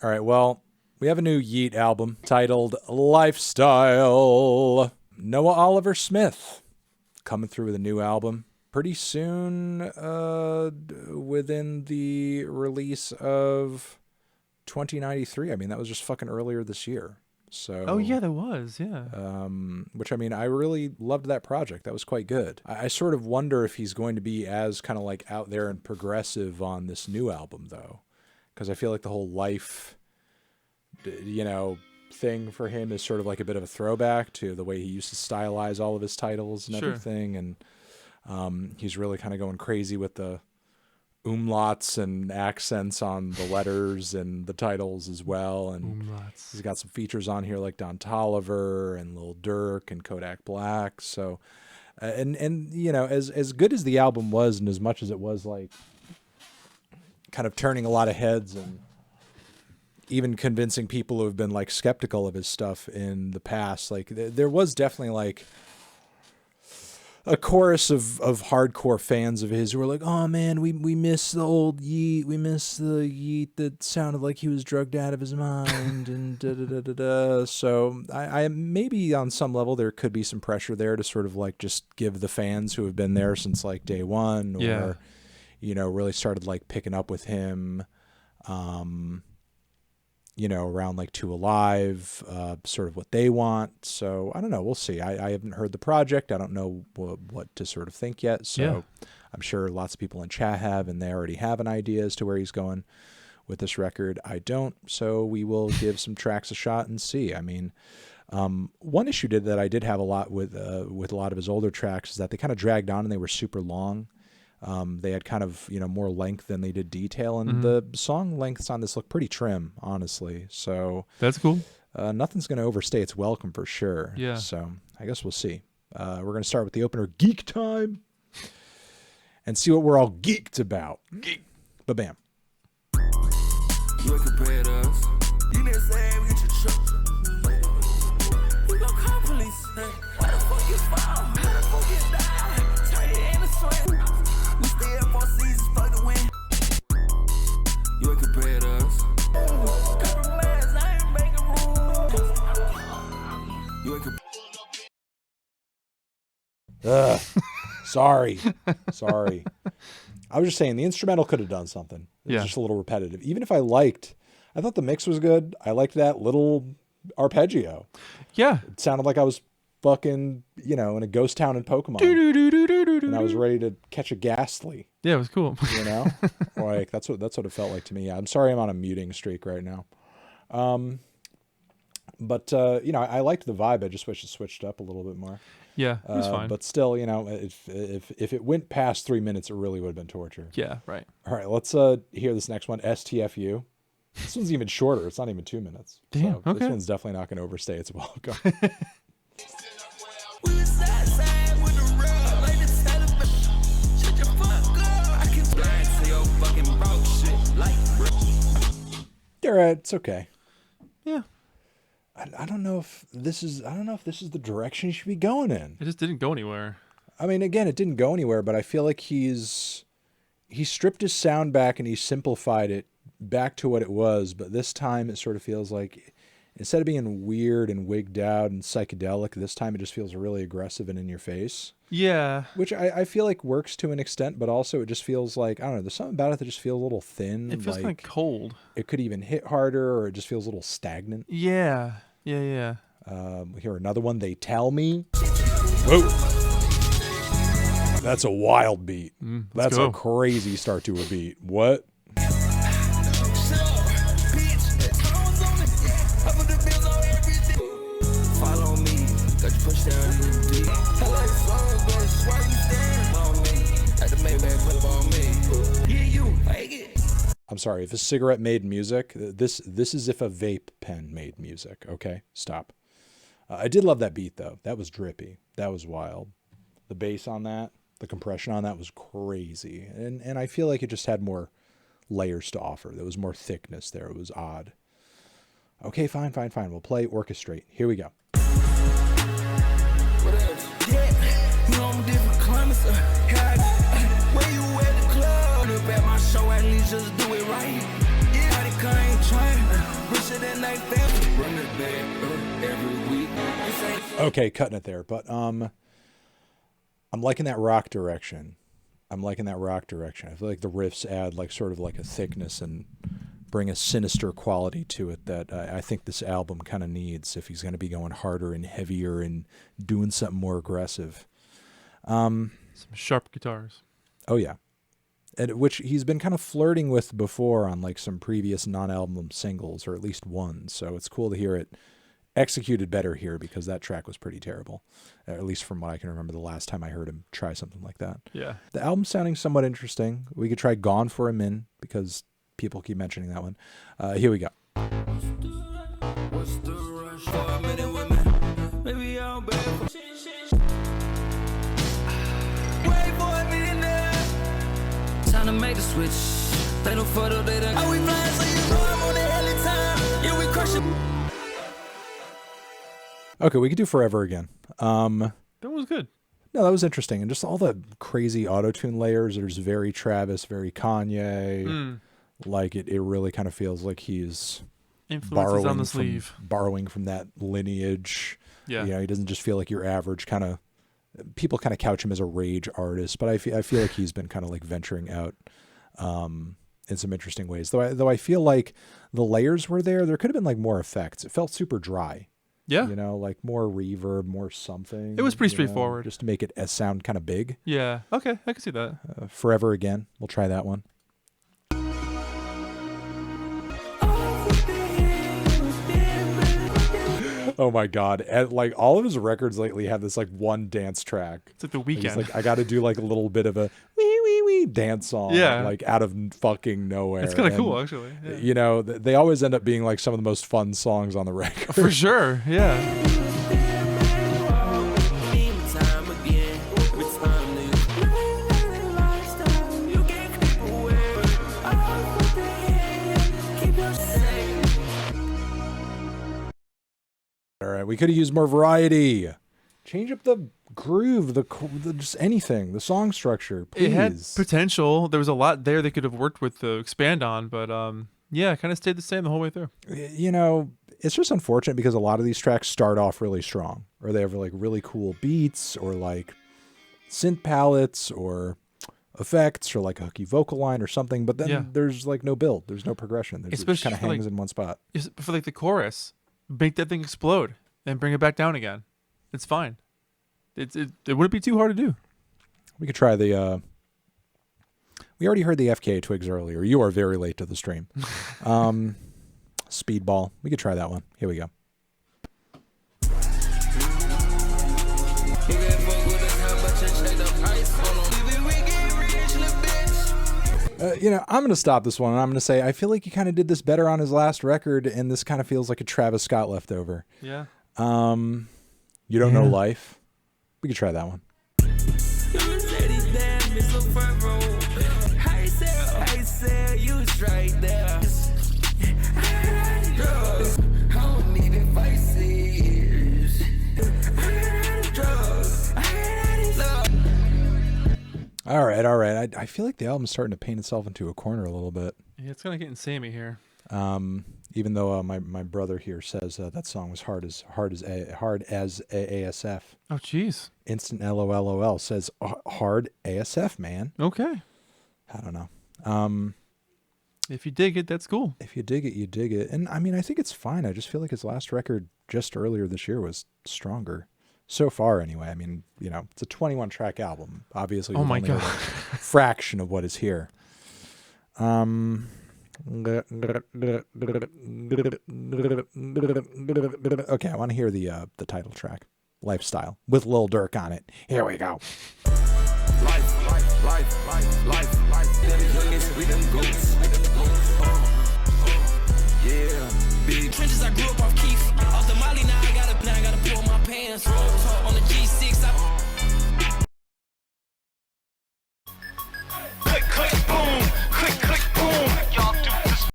All right, well, we have a new Yeat album titled Lifestyle. Noah Oliver Smith coming through with a new album pretty soon, within the release of 2093. I mean, that was just fucking earlier this year. So, oh yeah, that was, yeah. Which, I mean, I really loved that project. That was quite good. I sort of wonder if he's going to be as kind of like out there and progressive on this new album, though, because I feel like the whole LYFE, thing for him is sort of like a bit of a throwback to the way he used to stylize all of his titles and everything. And he's really kind of going crazy with the umlauts and accents on the letters and the titles as well. And Umlauts. He's got some features on here like Don Toliver and Lil Durk and Kodak Black. So, and as good as the album was, and as much as it was like kind of turning a lot of heads and even convincing people who have been like skeptical of his stuff in the past, like there was definitely like a chorus of hardcore fans of his who were like, oh man, we miss the old Yeat. We miss the Yeat that sounded like he was drugged out of his mind and da-da-da-da-da. So I maybe on some level there could be some pressure there to sort of like just give the fans who have been there since like day one or, really started like picking up with him, around like 2 Alive, sort of what they want. So I don't know. We'll see. I haven't heard the project. I don't know what to sort of think yet. So I'm sure lots of people in chat have, and they already have an idea as to where he's going with this record. I don't. So we will give some tracks a shot and see. I mean, one issue that I did have a lot with a lot of his older tracks is that they kind of dragged on and they were super long. They had kind of, more length than they did detail, and the song lengths on this look pretty trim, honestly. So that's cool. Nothing's going to overstay its welcome for sure. Yeah. So I guess we'll see. We're going to start with the opener, Geek Time, and see what we're all geeked about. Geek. Ba-bam. You ain't compared to us. You never say we get your truck. We gon' call police. Why the fuck you fall? How the fuck you die? Turn it in the swing. We stay up on seasons for the win. You ain't compared to us. Compromise, I ain't making rules. You ain't compared. Sorry. I was just saying the instrumental could have done something. It was just a little repetitive. Even if I thought the mix was good. I liked that little arpeggio. Yeah. It sounded like I was fucking, in a ghost town in Pokemon. And I was ready to catch a Ghastly. Yeah, it was cool. Like that's what it felt like to me. I'm sorry I'm on a muting streak right now. But I liked the vibe. I just wish it switched up a little bit more. Yeah, it was fine. But still, if it went past 3 minutes, it really would have been torture. Yeah, right. All right, let's hear this next one, STFU. This one's even shorter. It's not even 2 minutes. Damn, so okay. This one's definitely not going to overstay its welcome. All right, it's okay. Yeah. I don't know if this is the direction you should be going in. It just didn't go anywhere. I mean, again, it didn't go anywhere, but I feel like he stripped his sound back and he simplified it back to what it was. But this time it sort of feels like instead of being weird and wigged out and psychedelic, this time it just feels really aggressive and in your face. Yeah. Which I feel like works to an extent, but also it just feels like, I don't know, there's something about it that just feels a little thin. It feels kind of cold. It could even hit harder, or it just feels a little stagnant. Yeah. Yeah. We hear another one, They Tell Me. Whoa. That's a wild beat. That's a crazy start to a beat. What? Follow me, got you pushed down in the deep. I like songs, but it's why you stand on me. At the Maybach, put on me. Yeah, you like it. I'm sorry, if a cigarette made music, this is if a vape pen made music. Okay, stop. I did love that beat though. That was drippy. That was wild. The bass on that, the compression on that was crazy. And I feel like it just had more layers to offer. There was more thickness there. It was odd. Okay, fine. We'll play Orchestrate. Here we go. What else? Yeah, you on different climates. Where you at the club? Look at my show, at least just do it right. Yeah, I ain't trying. like family. Run it back every week. Okay, cutting it there, but I'm liking that rock direction. I feel like the riffs add like sort of like a thickness and bring a sinister quality to it that I think this album kind of needs if he's going to be going harder and heavier and doing something more aggressive. Some sharp guitars. Oh yeah, and which he's been kind of flirting with before on like some previous non-album singles, or at least one. So it's cool to hear it executed better here, because that track was pretty terrible, at least from what I can remember the last time I heard him try something like that. Yeah. The album's sounding somewhat interesting. We could try Gone for a Min, because people keep mentioning that one. Here we go. What's the rush for a minute with me? Maybe I'm bad for wait for a minute now. Time to make the switch. They don't photo data. Are we flying so you know I'm on the hell of time? Yeah, we crushing. Okay, we could do Forever Again. That was good. No, that was interesting. And just all the crazy auto-tune layers. There's very Travis, very Kanye. Like it really kind of feels like he's Influences on the sleeve. Borrowing from that lineage. Yeah. You know, he doesn't just feel like your average kind of, people kind of couch him as a rage artist, but I feel like he's been kind of like venturing out in some interesting ways. Though I feel like the layers were there. There could have been like more effects. It felt super dry. Yeah. You know, like more reverb, more something. It was pretty straightforward. Just to make it sound kind of big. Yeah. Okay. I can see that. Forever Again. We'll try that one. Oh my God. And like all of his records lately have this like one dance track. It's like The He's Weeknd. like, I got to do like a little bit of a wee wee wee dance song. Yeah. Like out of fucking nowhere. It's kind of And, cool, actually. Yeah. You know, they always end up being like some of the most fun songs on the record. For sure. Yeah. Time again. With time to you can't keep away. Keep your same. All right, we could have used more variety. Change up the groove, the just anything, the song structure, please. It had potential. There was a lot there they could have worked with to expand on, but yeah, it kind of stayed the same the whole way through. You know, it's just unfortunate because a lot of these tracks start off really strong, or they have like really cool beats, or like synth palettes, or effects, or like a hooky vocal line or something, but then there's like no build, there's no progression. It just kind of hangs in one spot. For like the chorus, make that thing explode and bring it back down again. It's fine. It wouldn't be too hard to do. We could try the we already heard the FKA Twigs earlier. You are very late to the stream. Speedball. We could try that one. Here we go. You know, I'm going to stop this one, and I'm going to say I feel like he kind of did this better on his last record, and this kind of feels like a Travis Scott leftover. Yeah. You Don't Know Life. We could try that one. All right. I feel like the album's starting to paint itself into a corner a little bit. Yeah, it's gonna get samey here. Even though my brother here says that song was hard as ASF. Oh, jeez. Instant LOL says hard ASF, man. Okay. I don't know. If you dig it, that's cool. If you dig it, you dig it. And I mean, I think it's fine. I just feel like his last record just earlier this year was stronger. So far, anyway. I mean, you know, it's a 21-track album. Obviously, oh my God, a fraction of what is here. Okay, I want to hear the title track, Lifestyle, with Lil Durk on it. Here we go. Life. They're the youngest, we them goats. Yeah, big trenches, I grew up off Keith.